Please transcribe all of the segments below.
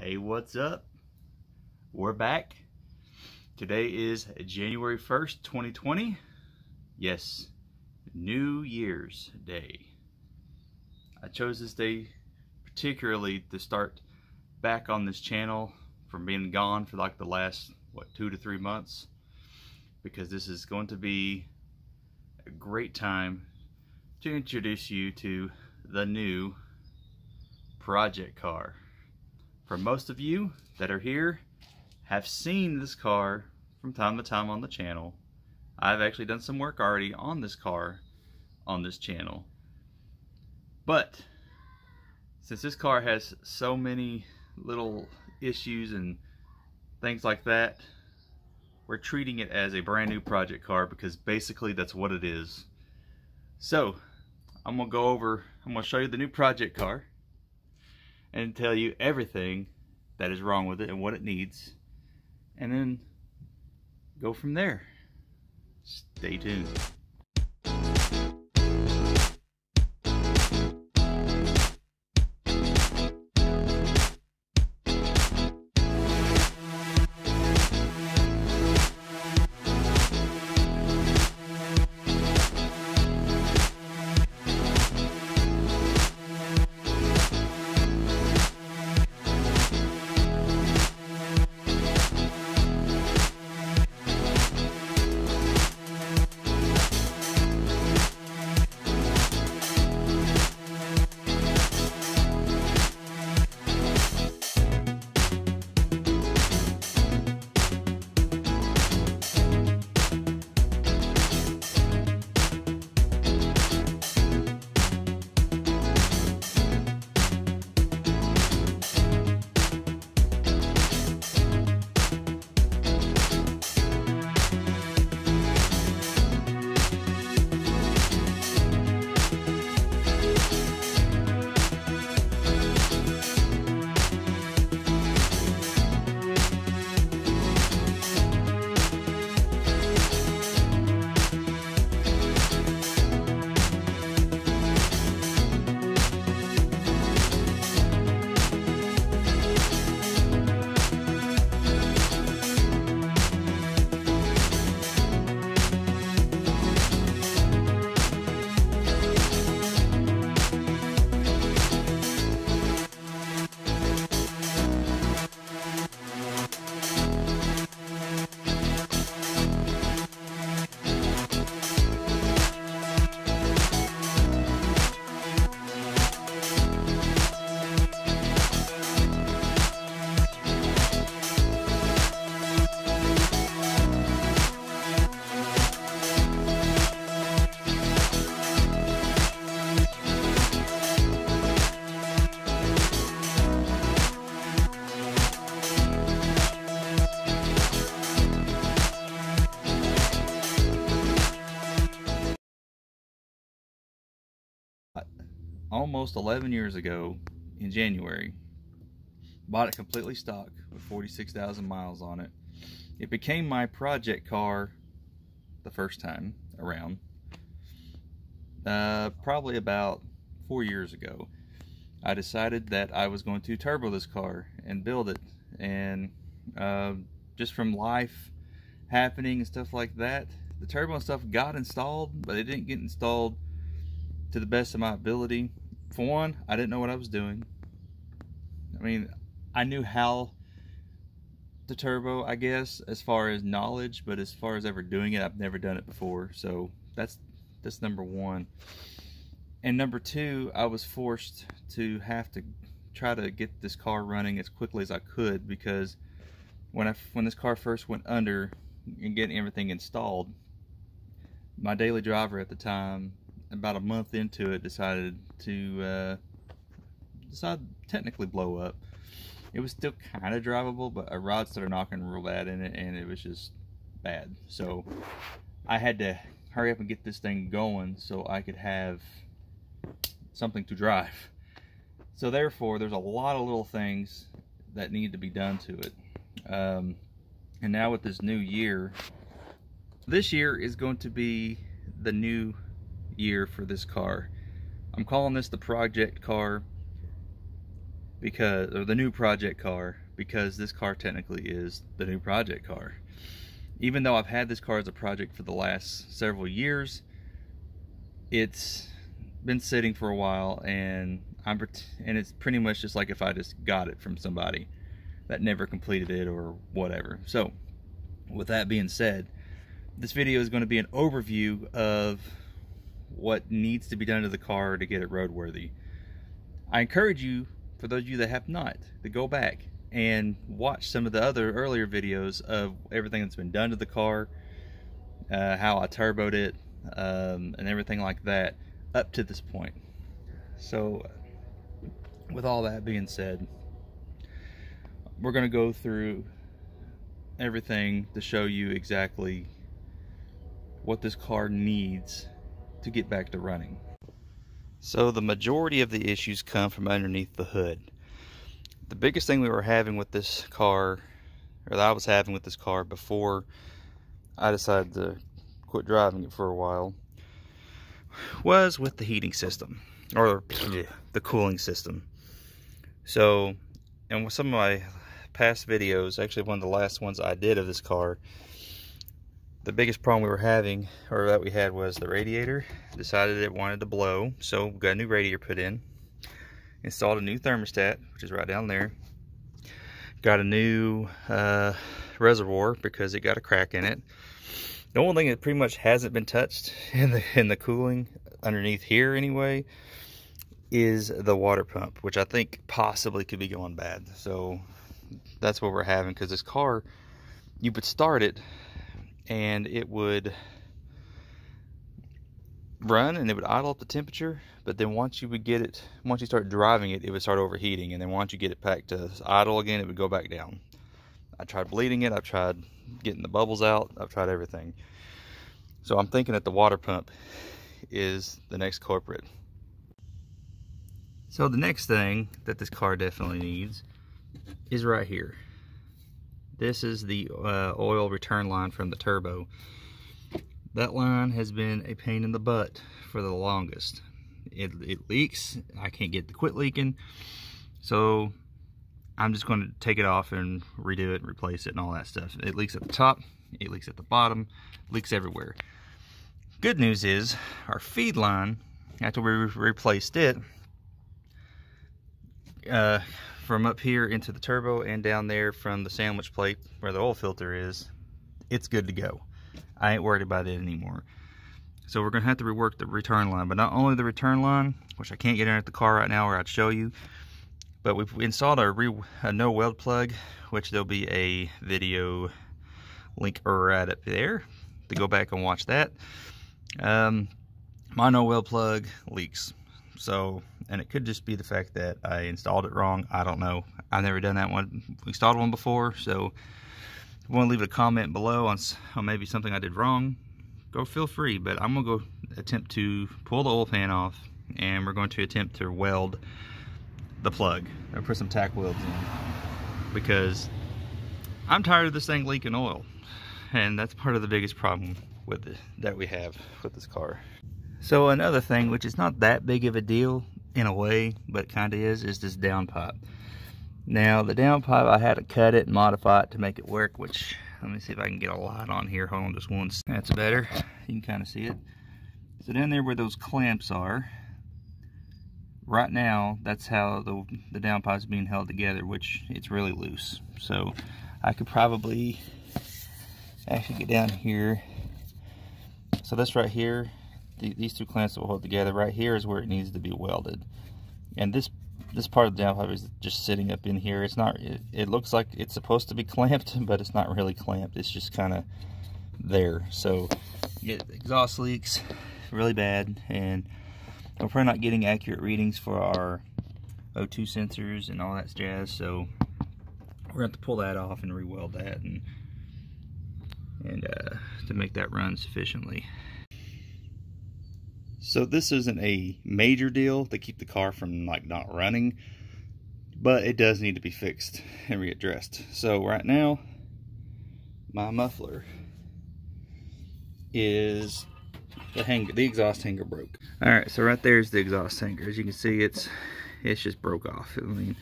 Hey, what's up? We're back. Today is January 1st, 2020. Yes, New Year's Day. I chose this day particularly to start back on this channel from being gone for like the last, 2 to 3 months, because this is going to be a great time to introduce you to the new project car. For most of you that are here have seen this car from time to time on the channel. I've actually done some work already on this car on this channel. But since this car has so many little issues and things like that, we're treating it as a brand new project car, because basically that's what it is. So I'm gonna show you the new project car and tell you everything that is wrong with it and what it needs, and then go from there. Stay tuned. Almost 11 years ago in January, bought it completely stock with 46,000 miles on it. It became my project car the first time around, probably about 4 years ago. I decided that I was going to turbo this car and build it, and just from life happening and stuff like that, the turbo and stuff got installed, but it didn't get installed to the best of my ability. For one, I didn't know what I was doing. I mean, I knew how to turbo, I guess, as far as knowledge, but as far as ever doing it, I've never done it before. So that's number one. And number two, I was forced to have to try to get this car running as quickly as I could, because when this car first went under and getting everything installed, my daily driver at the time, about a month into it, decided to technically blow up. It was still kind of drivable, but a rod started knocking real bad in it, and it was just bad. So I had to hurry up and get this thing going so I could have something to drive. So therefore, there's a lot of little things that need to be done to it. And now with this new year, this year is going to be the new year for this car. I'm calling this the project car or the new project car, because this car technically is the new project car. Even though I've had this car as a project for the last several years, it's been sitting for a while, and it's pretty much just like if I just got it from somebody that never completed it or whatever. So with that being said, this video is going to be an overview of what needs to be done to the car to get it roadworthy. I encourage you, for those of you that have not, to go back and watch some of the other earlier videos of everything that's been done to the car, how I turboed it, and everything like that up to this point. So with all that being said, we're going to go through everything to show you exactly what this car needs to get back to running. So the majority of the issues come from underneath the hood. The biggest thing we were having with this car, or that I was having with this car before I decided to quit driving it for a while, was with the heating system, or the cooling system. So, and with some of my past videos, actually one of the last ones I did of this car, the biggest problem we were having, or that we had, was the radiator. Decided it wanted to blow, so we got a new radiator put in. Installed a new thermostat, which is right down there. Got a new reservoir because it got a crack in it. The only thing that pretty much hasn't been touched in the cooling underneath here anyway is the water pump, which I think possibly could be going bad. So that's what we're having, because this car, you would start it and it would run and it would idle up the temperature, but then once you start driving it, it would start overheating, and then once you get it back to idle again, it would go back down. I tried bleeding it, I've tried getting the bubbles out, I've tried everything. So I'm thinking that the water pump is the next culprit. So the next thing that this car definitely needs is right here. This is the oil return line from the turbo. That line has been a pain in the butt for the longest. It leaks. I can't get it to quit leaking. So I'm just going to take it off and redo it and replace it and all that stuff. It leaks at the top, it leaks at the bottom, leaks everywhere. Good news is our feed line, after we replaced it, from up here into the turbo and down there from the sandwich plate where the oil filter is, it's good to go. I ain't worried about it anymore. So we're gonna have to rework the return line, but not only the return line, which I can't get in at the car right now or I'd show you, but we've installed a no weld plug, which there'll be a video link right up there to go back and watch that. My no weld plug leaks. So, and it could just be the fact that I installed it wrong. I don't know. I've never done that one. We installed one before, so if you want to leave a comment below on maybe something I did wrong, go feel free. But I'm going to go attempt to pull the oil pan off, and we're going to attempt to weld the plug, or put some tack welds in, because I'm tired of this thing leaking oil, and that's part of the biggest problem with it that we have with this car. So another thing, which is not that big of a deal in a way, but kind of is this downpipe. Now the downpipe, I had to cut it and modify it to make it work, which, let me see if I can get a light on here. Hold on just once. That's better. You can kind of see it. So down there where those clamps are, right now, that's how the downpipe is being held together, which it's really loose. So I could probably actually get down here. So this right here, these two clamps will hold together. Right here is where it needs to be welded, and this part of the downpipe is just sitting up in here. It's not. It looks like it's supposed to be clamped, but it's not really clamped. It's just kind of there. So you get exhaust leaks really bad, and we're probably not getting accurate readings for our O2 sensors and all that jazz. So we're gonna have to pull that off and re-weld that, and to make that run sufficiently. So this isn't a major deal to keep the car from like not running, but it does need to be fixed and readdressed. So right now, my muffler is the exhaust hanger broke. All right, so right there's the exhaust hanger. As you can see, it's just broke off. I mean,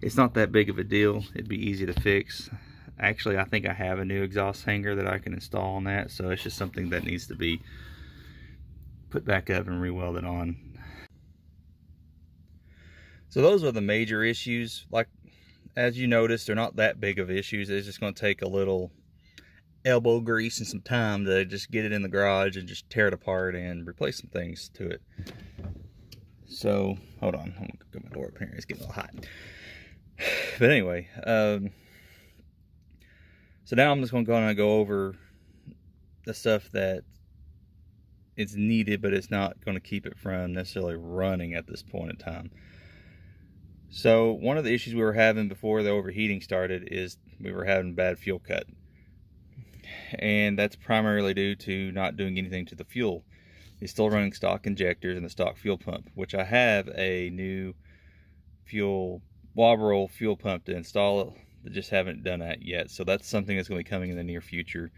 It's not that big of a deal. It'd be easy to fix. Actually, I think I have a new exhaust hanger that I can install on that, so it's just something that needs to be put back up and re-welded on. So those are the major issues. Like, as you noticed, they're not that big of issues. It's just going to take a little elbow grease and some time to just get it in the garage and just tear it apart and replace some things to it. So, hold on. I'm going to get my door up here. It's getting a little hot. But anyway, so now I'm just going to go over the stuff that it's needed, but it's not going to keep it from necessarily running at this point in time. So one of the issues we were having before the overheating started is we were having bad fuel cut. And that's primarily due to not doing anything to the fuel. It's still running stock injectors and the stock fuel pump, which I have a new Wobberol fuel pump to install. I just haven't done that yet. So that's something that's going to be coming in the near future.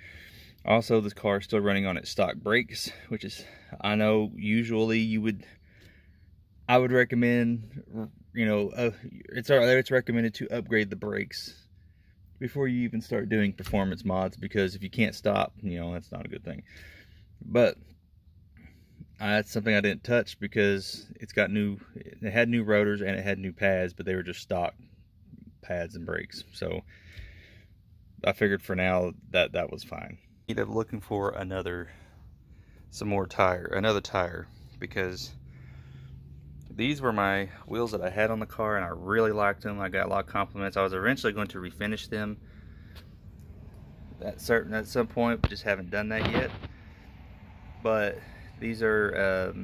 Also, this car is still running on its stock brakes, which is, I know usually I would recommend, you know, it's recommended to upgrade the brakes before you even start doing performance mods, because if you can't stop, you know, that's not a good thing. But that's something I didn't touch because it had new rotors and it had new pads, but they were just stock pads and brakes. So I figured for now that was fine. Ended up looking for another tire, because these were my wheels that I had on the car and I really liked them. I got a lot of compliments. I was eventually going to refinish them at some point, but just haven't done that yet. But these are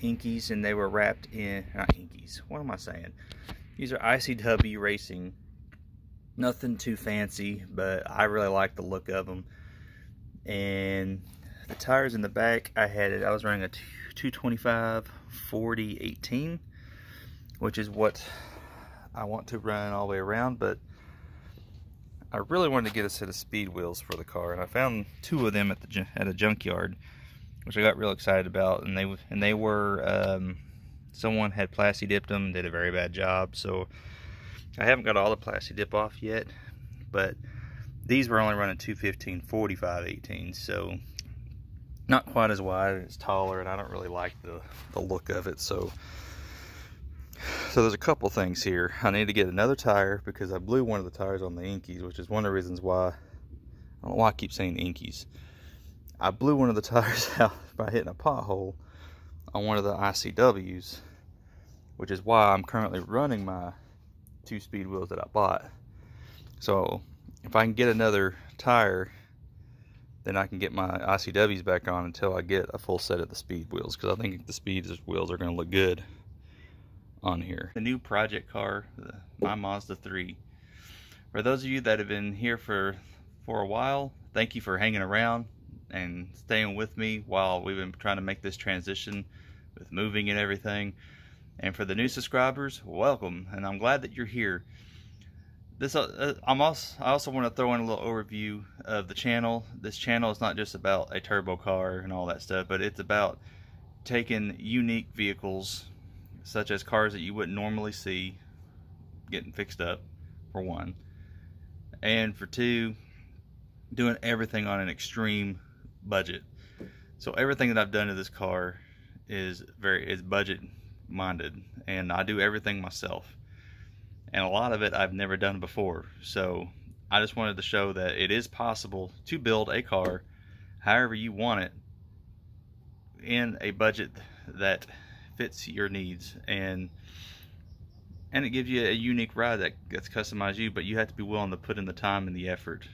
Inkies, and they were wrapped in, not Inkies, what am I saying? These are ICW Racing. Nothing too fancy, but I really like the look of them. And the tires in the back, I was running a 225/40/18, which is what I want to run all the way around, but I really wanted to get a set of speed wheels for the car, and I found two of them at a junkyard, which I got real excited about. And they were someone had plasti dipped them and did a very bad job, so I haven't got all the plasti dip off yet, but these were only running 215/45/18, so not quite as wide. It's taller, and I don't really like the look of it. So there's a couple things here. I need to get another tire because I blew one of the tires on the Inkies, which is one of the reasons why, I don't know why I keep saying Inkies. I blew one of the tires out by hitting a pothole on one of the ICWs, which is why I'm currently running my 2-speed wheels that I bought. So if I can get another tire, then I can get my ICWs back on until I get a full set of the speed wheels, because I think the speed wheels are going to look good on here. The new project car, my Mazda 3. For those of you that have been here for a while, thank you for hanging around and staying with me while we've been trying to make this transition with moving and everything. And for the new subscribers, welcome, and I'm glad that you're here. I also want to throw in a little overview of the channel. This channel is not just about a turbo car and all that stuff, but it's about taking unique vehicles, such as cars that you wouldn't normally see, getting fixed up, for one, and for two, doing everything on an extreme budget. So everything that I've done to this car is budget minded, and I do everything myself. And a lot of it I've never done before. So I just wanted to show that it is possible to build a car however you want it in a budget that fits your needs, and it gives you a unique ride that's customized you, but you have to be willing to put in the time and the effort.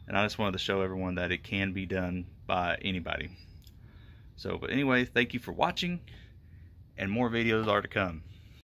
And I just wanted to show everyone that it can be done by anybody. So, but anyway, thank you for watching, and more videos are to come.